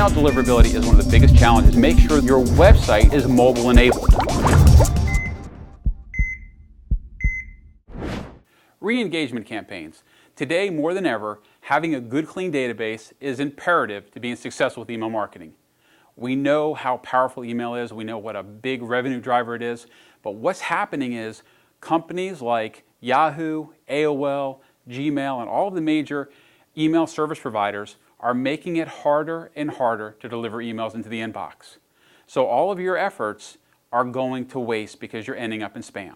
Email deliverability is one of the biggest challenges. Make sure your website is mobile enabled. Re-engagement campaigns. Today, more than ever, having a good, clean database is imperative to being successful with email marketing. We know how powerful email is. We know what a big revenue driver it is. But what's happening is companies like Yahoo, AOL, Gmail, and all of the major email service providers are making it harder and harder to deliver emails into the inbox. So all of your efforts are going to waste because you're ending up in spam.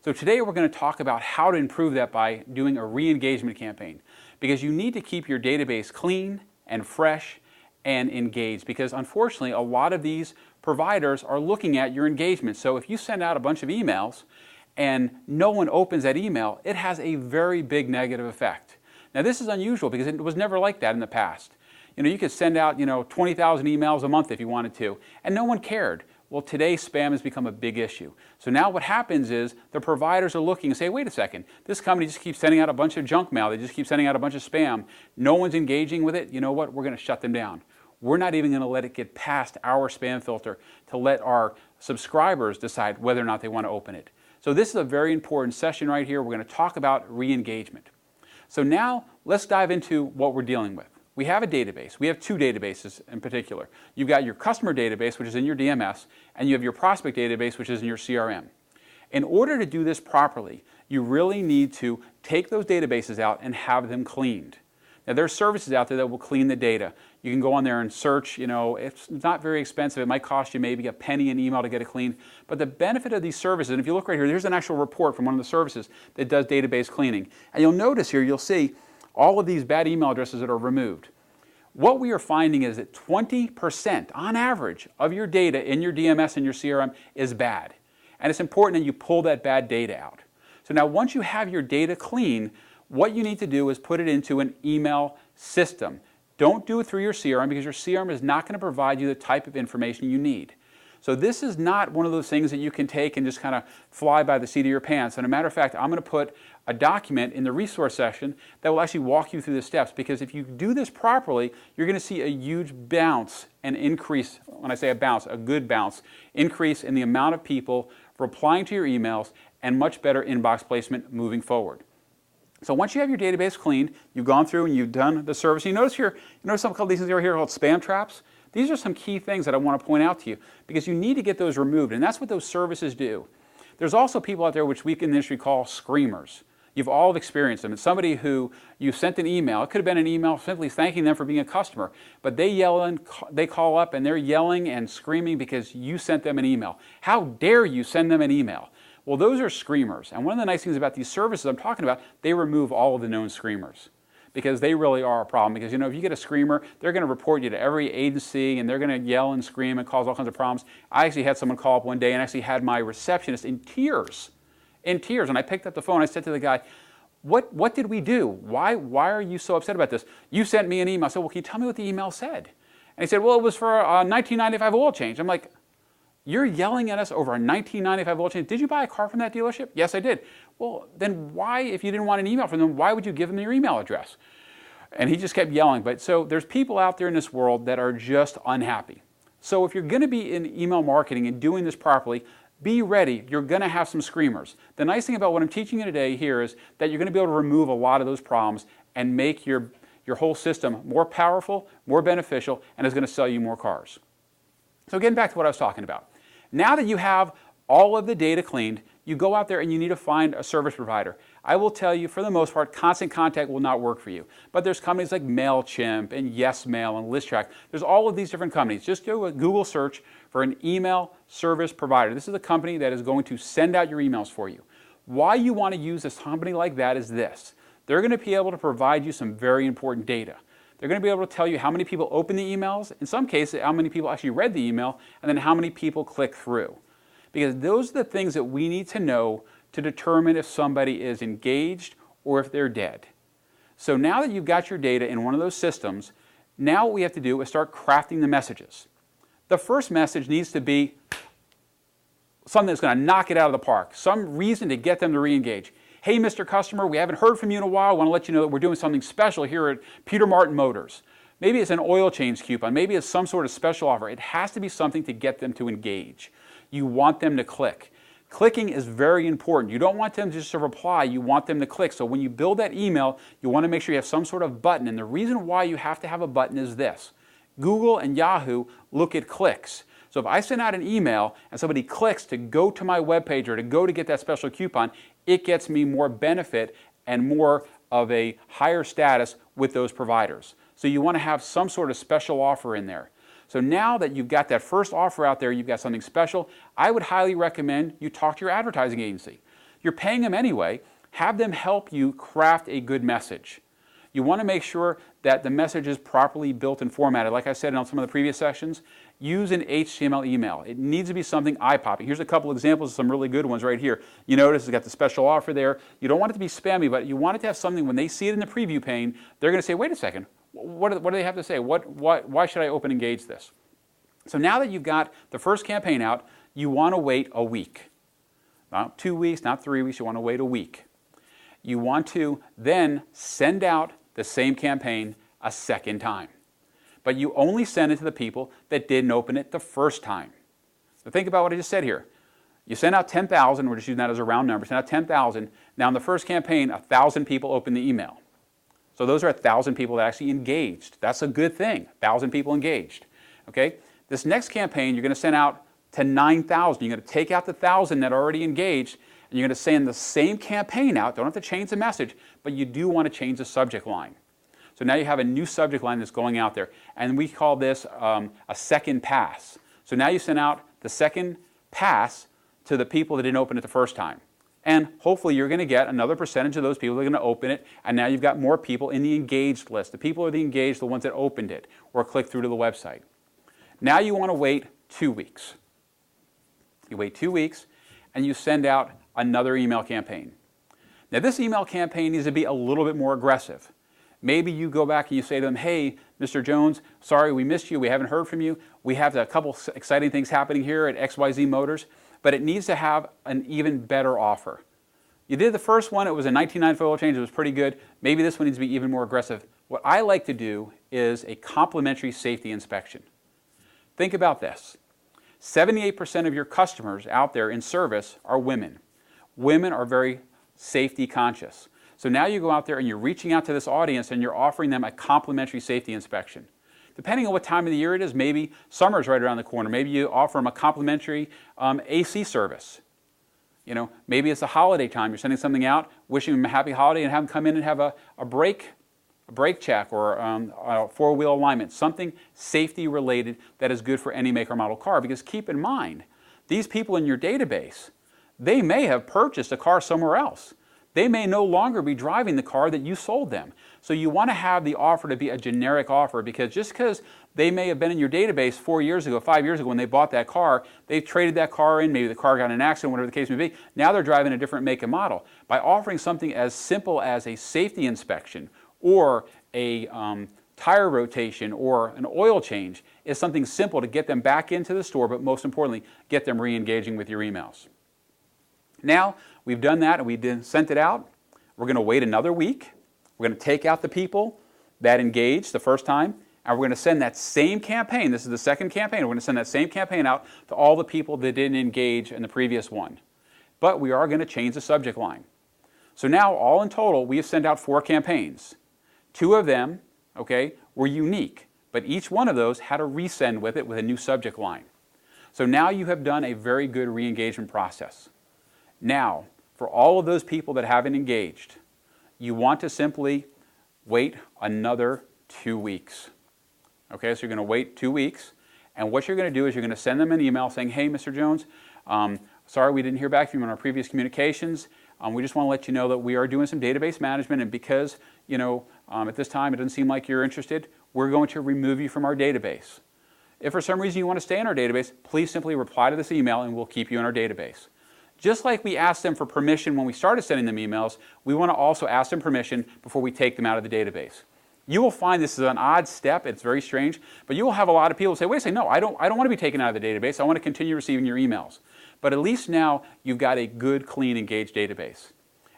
So today we're going to talk about how to improve that by doing a re-engagement campaign, because you need to keep your database clean and fresh and engaged, because unfortunately a lot of these providers are looking at your engagement. So if you send out a bunch of emails and no one opens that email, it has a very big negative effect. Now this is unusual because it was never like that in the past. You could send out 20,000 emails a month if you wanted to, and no one cared. Well, today spam has become a big issue. So now what happens is the providers are looking and say, wait a second, this company just keeps sending out a bunch of junk mail. They just keep sending out a bunch of spam. No one's engaging with it. You know what? We're going to shut them down. We're not even going to let it get past our spam filter to let our subscribers decide whether or not they want to open it. So this is a very important session right here. We're going to talk about re-engagement. So now let's dive into what we're dealing with. We have a database. We have two databases in particular. You've got your customer database, which is in your DMS, and you have your prospect database, which is in your CRM. In order to do this properly, you really need to take those databases out and have them cleaned. Now, there are services out there that will clean the data. You can go on there and search. It's not very expensive. It might cost you maybe a penny an email to get it cleaned. But the benefit of these services, and if you look right here, there's an actual report from one of the services that does database cleaning. And you'll notice here, you'll see all of these bad email addresses that are removed. What we are finding is that 20% on average of your data in your DMS and your CRM is bad. And it's important that you pull that bad data out. So now once you have your data clean, what you need to do is put it into an email system. Don't do it through your CRM, because your CRM is not going to provide you the type of information you need. So this is not one of those things that you can take and just kind of fly by the seat of your pants. And a matter of fact, I'm going to put a document in the resource section that will actually walk you through the steps, because if you do this properly, you're going to see a huge bounce and increase. When I say a bounce, a good bounce, increase in the amount of people replying to your emails and much better inbox placement moving forward. So once you have your database cleaned, you've gone through and you've done the service. You notice here, some of these things over here called spam traps. These are some key things that I want to point out to you, because you need to get those removed, and that's what those services do. There's also people out there which we in the industry call screamers. You've all experienced them. It's somebody who you sent an email. It could have been an email simply thanking them for being a customer, but they call up and they're yelling and screaming because you sent them an email. How dare you send them an email? Well, those are screamers. And one of the nice things about these services I'm talking about, they remove all of the known screamers, because they really are a problem. Because if you get a screamer, they're going to report you to every agency, and they're going to yell and scream and cause all kinds of problems. I actually had someone call up one day and actually had my receptionist in tears. And I picked up the phone. I said to the guy, what did we do? Why are you so upset about this? You sent me an email. I said, well, can you tell me what the email said? And he said, well, it was for a 1995 oil change. I'm like, you're yelling at us over a 1995 oil change. Did you buy a car from that dealership? Yes, I did. Well, then why, if you didn't want an email from them, why would you give them your email address? And he just kept yelling. But so there's people out there in this world that are just unhappy. So if you're going to be in email marketing and doing this properly, be ready. You're going to have some screamers. The nice thing about what I'm teaching you today here is that you're going to be able to remove a lot of those problems and make your whole system more powerful, more beneficial, and is going to sell you more cars. So getting back to what I was talking about. Now that you have all of the data cleaned, you go out there and you need to find a service provider. I will tell you, for the most part, Constant Contact will not work for you. But there's companies like MailChimp and YesMail and ListTrack. There's all of these different companies. Just do a Google search for an email service provider. This is a company that is going to send out your emails for you. Why you want to use a company like that is this. They're going to be able to provide you some very important data. They're going to be able to tell you how many people open the emails, in some cases how many people actually read the email, and then how many people click through. Because those are the things that we need to know to determine if somebody is engaged or if they're dead. So now that you've got your data in one of those systems, now what we have to do is start crafting the messages. The first message needs to be something that's going to knock it out of the park, some reason to get them to re-engage. Hey, Mr. Customer, we haven't heard from you in a while. I want to let you know that we're doing something special here at Peter Martin Motors. Maybe it's an oil change coupon. Maybe it's some sort of special offer. It has to be something to get them to engage. You want them to click. Clicking is very important. You don't want them just to reply, you want them to click. So when you build that email, you want to make sure you have some sort of button. And the reason why you have to have a button is this. Google and Yahoo look at clicks. So if I send out an email and somebody clicks to go to my webpage or to go to get that special coupon, it gets me more benefit and more of a higher status with those providers. So you want to have some sort of special offer in there. So now that you've got that first offer out there, you've got something special, I would highly recommend you talk to your advertising agency. You're paying them anyway. Have them help you craft a good message. You want to make sure that the message is properly built and formatted. Like I said on some of the previous sessions, use an HTML email. It needs to be something eye-popping. Here's a couple examples of some really good ones right here. You notice it's got the special offer there. You don't want it to be spammy, but you want it to have something when they see it in the preview pane, they're going to say, wait a second, what do they have to say? Why should I open engage this? So now that you've got the first campaign out, you want to wait a week. Not 2 weeks, not 3 weeks, you want to wait a week. You want to then send out the same campaign a second time. But you only send it to the people that didn't open it the first time. So think about what I just said here. You send out 10,000, we're just using that as a round number, send out 10,000. Now in the first campaign, 1,000 people opened the email. So those are 1,000 people that actually engaged. That's a good thing, 1,000 people engaged. Okay? This next campaign, you're going to send out to 9,000. You're going to take out the 1,000 that are already engaged, and you're going to send the same campaign out. Don't have to change the message, but you do want to change the subject line. So now you have a new subject line that's going out there, and we call this a second pass. So now you send out the second pass to the people that didn't open it the first time. And hopefully you're going to get another percentage of those people that are going to open it, and now you've got more people in the engaged list. The people are the engaged, the ones that opened it or clicked through to the website. Now you want to wait 2 weeks. You wait 2 weeks, and you send out another email campaign. Now this email campaign needs to be a little bit more aggressive. Maybe you go back and you say to them, hey, Mr. Jones, sorry we missed you, we haven't heard from you. We have a couple exciting things happening here at XYZ Motors, but it needs to have an even better offer. You did the first one, it was a $19.95 oil change, it was pretty good. Maybe this one needs to be even more aggressive. What I like to do is a complimentary safety inspection. Think about this. 78% of your customers out there in service are women. Women are very safety conscious. So now you go out there and you're reaching out to this audience and you're offering them a complimentary safety inspection. Depending on what time of the year it is, maybe summer's right around the corner. Maybe you offer them a complimentary AC service. You know, maybe it's a holiday time. You're sending something out, wishing them a happy holiday, and have them come in and have a brake check or a four-wheel alignment, something safety related that is good for any make or model car. Because keep in mind, these people in your database, they may have purchased a car somewhere else. They may no longer be driving the car that you sold them. So you want to have the offer to be a generic offer, because just because they may have been in your database 4 years ago, 5 years ago when they bought that car, they traded that car in, maybe the car got in an accident, whatever the case may be, now they're driving a different make and model. By offering something as simple as a safety inspection or a tire rotation or an oil change is something simple to get them back into the store, but most importantly, get them re-engaging with your emails. Now, we've done that and we sent it out. We're going to wait another week. We're going to take out the people that engaged the first time, and we're going to send that same campaign. This is the second campaign. We're going to send that same campaign out to all the people that didn't engage in the previous one. But we are going to change the subject line. So now, all in total, we have sent out 4 campaigns. 2 of them, okay, were unique, but each one of those had a resend with it with a new subject line. So now you have done a very good re-engagement process. Now, for all of those people that haven't engaged, you want to simply wait another 2 weeks. Okay, so you're going to wait 2 weeks, and what you're going to do is you're going to send them an email saying, hey, Mr. Jones, sorry we didn't hear back from you on our previous communications. We just want to let you know that we are doing some database management, and because, you know, at this time it doesn't seem like you're interested, we're going to remove you from our database. If for some reason you want to stay in our database, please simply reply to this email and we'll keep you in our database. Just like we asked them for permission when we started sending them emails, we want to also ask them permission before we take them out of the database. You will find this is an odd step, it's very strange, but you will have a lot of people say, wait a second, no, I don't want to be taken out of the database, I want to continue receiving your emails. But at least now you've got a good, clean, engaged database.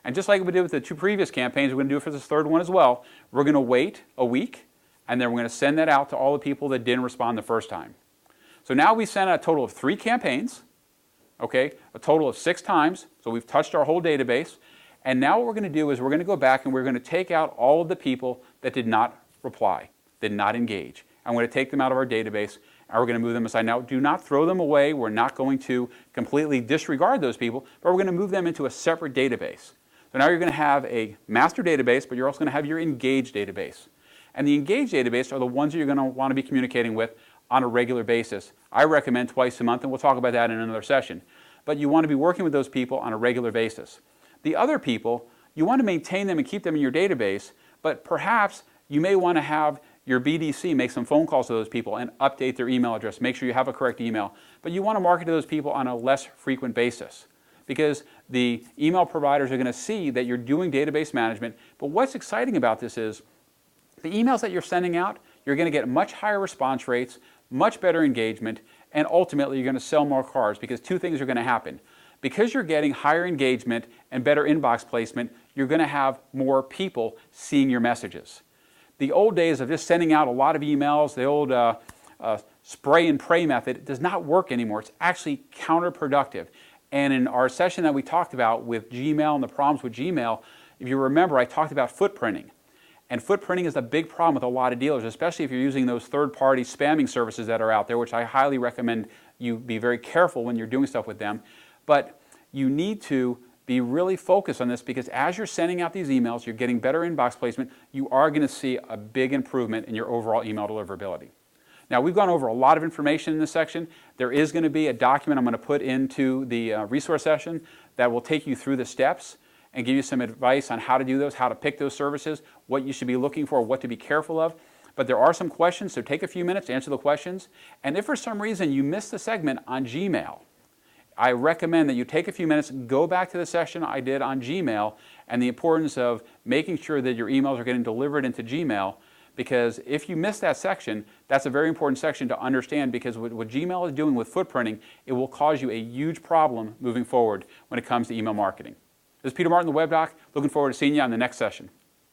And just like we did with the 2 previous campaigns, we're going to do it for this third one as well. We're going to wait a week, and then we're going to send that out to all the people that didn't respond the first time. So now we sent out a total of 3 campaigns, okay, a total of 6 times, so we've touched our whole database, and now what we're going to do is we're going to go back and we're going to take out all of the people that did not reply, did not engage. I'm going to take them out of our database, and we're going to move them aside. Now, do not throw them away. We're not going to completely disregard those people, but we're going to move them into a separate database. So now you're going to have a master database, but you're also going to have your engaged database. And the engaged database are the ones that you're going to want to be communicating with on a regular basis. I recommend twice a month, and we'll talk about that in another session. But you want to be working with those people on a regular basis. The other people, you want to maintain them and keep them in your database, but perhaps you may want to have your BDC make some phone calls to those people and update their email address. Make sure you have a correct email. But you want to market to those people on a less frequent basis, because the email providers are going to see that you're doing database management. But what's exciting about this is the emails that you're sending out, you're going to get much higher response rates, much better engagement, and ultimately you're going to sell more cars, because 2 things are going to happen. Because you're getting higher engagement and better inbox placement, you're going to have more people seeing your messages. The old days of just sending out a lot of emails, the old spray and pray method, does not work anymore. It's actually counterproductive. And in our session that we talked about with Gmail and the problems with Gmail, if you remember, I talked about footprinting. And footprinting is a big problem with a lot of dealers, especially if you're using those third-party spamming services that are out there, which I highly recommend you be very careful when you're doing stuff with them. But you need to be really focused on this, because as you're sending out these emails, you're getting better inbox placement, you are going to see a big improvement in your overall email deliverability. Now, we've gone over a lot of information in this section. There is going to be a document I'm going to put into the resource session that will take you through the steps and give you some advice on how to do those, how to pick those services, what you should be looking for, what to be careful of. But there are some questions, so take a few minutes to answer the questions. And if for some reason you missed the segment on Gmail, I recommend that you take a few minutes, go back to the session I did on Gmail and the importance of making sure that your emails are getting delivered into Gmail, because if you miss that section, that's a very important section to understand, because what Gmail is doing with footprinting, it will cause you a huge problem moving forward when it comes to email marketing. This is Peter Martin, the Web Doc. Looking forward to seeing you on the next session.